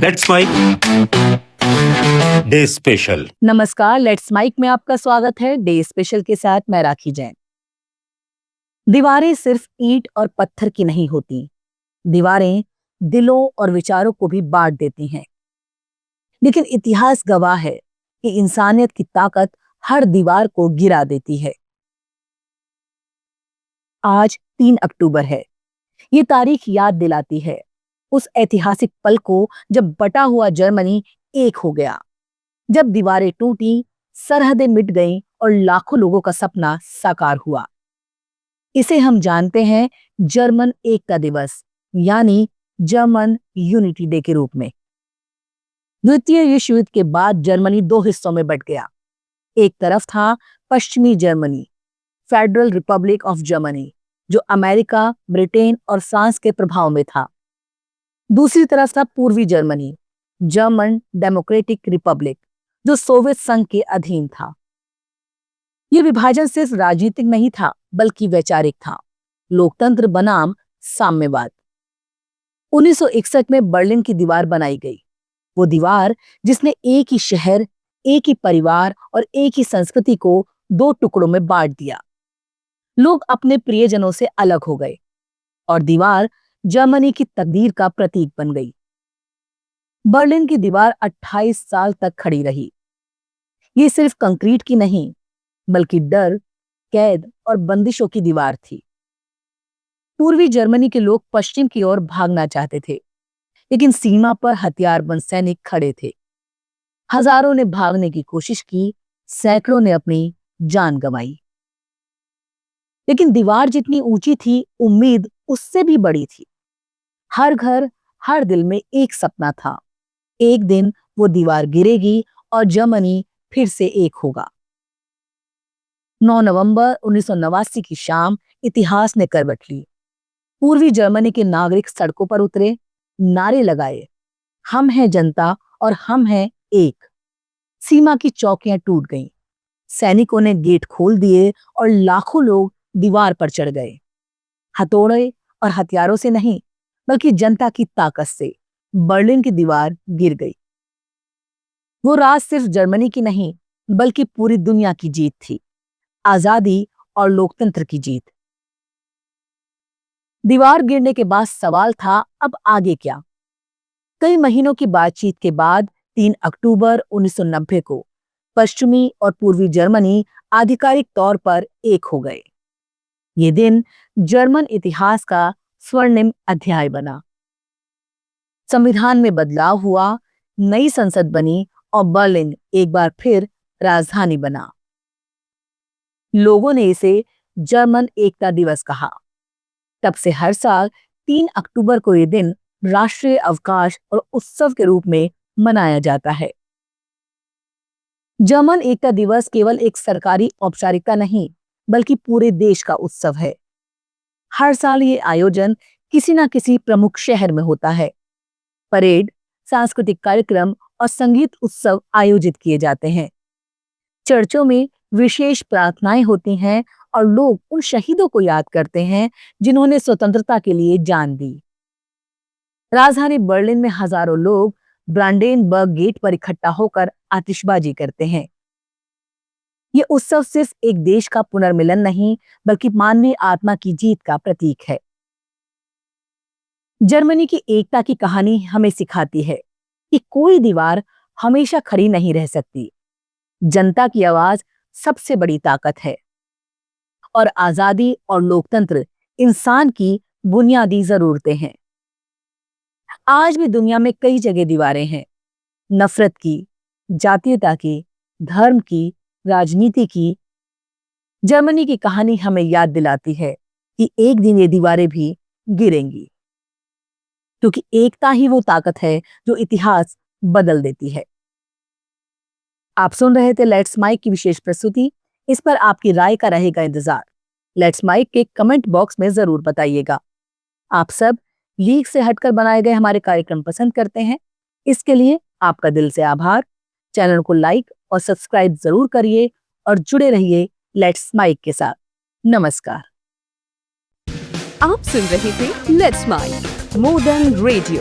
Let's mic day special. नमस्कार, let's mic में आपका स्वागत है। डे स्पेशल के साथ मैं राखी जैन। दीवारें सिर्फ ईंट और पत्थर की नहीं होती, दीवारें दिलों और विचारों को भी बांट देती हैं। लेकिन इतिहास गवाह है कि इंसानियत की ताकत हर दीवार को गिरा देती है। आज 3 अक्टूबर है। ये तारीख याद दिलाती है उस ऐतिहासिक पल को जब बटा हुआ जर्मनी एक हो गया, जब दीवारें टूटी, सरहदें मिट गईं और लाखों लोगों का सपना साकार हुआ। इसे हम जानते हैं जर्मन एकता दिवस, यानी जर्मन यूनिटी डे के रूप में। द्वितीय विश्व युद्ध के बाद जर्मनी 2 हिस्सों में बंट गया। एक तरफ था पश्चिमी Germany, federal Republic of Germany, जो अमेरिका, ब्रिटेन और फ्रांस के प्रभाव में था। दूसरी तरफ था पूर्वी जर्मनी, जर्मन डेमोक्रेटिक रिपब्लिक, जो सोवियत संघ के अधीन था। यह विभाजन सिर्फ राजनीतिक नहीं था, बल्कि वैचारिक था। लोकतंत्र बनाम साम्यवाद। 1961 में बर्लिन की दीवार बनाई गई। वो दीवार जिसने एक ही शहर, एक ही परिवार और एक ही संस्कृति को 2 टुकड़ों में बांट दिया। लोग अपने प्रियजनों से अलग हो गए और दीवार जर्मनी की तकदीर का प्रतीक बन गई। बर्लिन की दीवार 28 साल तक खड़ी रही। ये सिर्फ कंक्रीट की नहीं, बल्कि डर, कैद और बंदिशों की दीवार थी। पूर्वी जर्मनी के लोग पश्चिम की ओर भागना चाहते थे, लेकिन सीमा पर हथियारबंद सैनिक खड़े थे। हजारों ने भागने की कोशिश की, सैकड़ों ने अपनी जान गंवाई। लेकिन दीवार जितनी ऊंची थी, उम्मीद उससे भी बड़ी थी। हर घर, हर दिल में एक सपना था। एक दिन वो दीवार गिरेगी और जर्मनी फिर से एक होगा। 9 नवंबर 1989 की शाम इतिहास ने करवट ली। पूर्वी जर्मनी के नागरिक सड़कों पर उतरे, नारे लगाए, हम हैं जनता और हम हैं एक। सीमा की चौकियां टूट गईं। सैनिकों ने गेट खोल दिए और लाखों लोग दीवार पर चढ़ गए। हथौड़े और हथियारों से नहीं, बल्कि जनता की ताकत से बर्लिन की दीवार गिर गई। वो रात सिर्फ जर्मनी की नहीं, बल्कि पूरी दुनिया की जीत थी। आजादी और लोकतंत्र की जीत। दीवार गिरने के बाद सवाल था, अब आगे क्या? कई महीनों की बातचीत के बाद 3 अक्टूबर 1990 को पश्चिमी और पूर्वी जर्मनी आधिकारिक तौर पर एक हो गए। ये दिन जर्मन इतिहास का स्वर्णिम अध्याय बना। संविधान में बदलाव हुआ, नई संसद बनी और बर्लिन एक बार फिर राजधानी बना। लोगों ने इसे जर्मन एकता दिवस कहा। तब से हर साल 3 अक्टूबर को यह दिन राष्ट्रीय अवकाश और उत्सव के रूप में मनाया जाता है। जर्मन एकता दिवस केवल एक सरकारी औपचारिकता नहीं, बल्कि पूरे देश का उत्सव है। हर साल ये आयोजन किसी न किसी प्रमुख शहर में होता है। परेड, सांस्कृतिक कार्यक्रम और संगीत उत्सव आयोजित किए जाते हैं। चर्चों में विशेष प्रार्थनाएं होती हैं और लोग उन शहीदों को याद करते हैं जिन्होंने स्वतंत्रता के लिए जान दी। राजधानी बर्लिन में हजारों लोग ब्रांडेनबर्ग गेट पर इकट्ठा होकर आतिशबाजी करते हैं। ये उत्सव सिर्फ एक देश का पुनर्मिलन नहीं, बल्कि मानवीय आत्मा की जीत का प्रतीक है। जर्मनी की एकता की कहानी हमें सिखाती है कि कोई दीवार हमेशा खड़ी नहीं रह सकती। जनता की आवाज सबसे बड़ी ताकत है और आजादी और लोकतंत्र इंसान की बुनियादी जरूरतें हैं। आज भी दुनिया में कई जगह दीवारें हैं, नफरत की, जातीयता की, धर्म की, राजनीति की। जर्मनी की कहानी हमें याद दिलाती है कि एक दिन ये दीवारें भी गिरेंगी, क्योंकि एकता ही वो ताकत है जो इतिहास बदल देती है। आप सुन रहे थे लेट्स माइक की विशेष प्रस्तुति। इस पर आपकी राय का रहेगा इंतजार। लेट्स माइक के कमेंट बॉक्स में जरूर बताइएगा। आप सब लीक से हटकर बनाए गए हमारे कार्यक्रम पसंद करते हैं, इसके लिए आपका दिल से आभार। चैनल को लाइक और सब्सक्राइब जरूर करिए और जुड़े रहिए लेट्स माइक के साथ। नमस्कार। आप सुन रहे थे let's mic more than radio.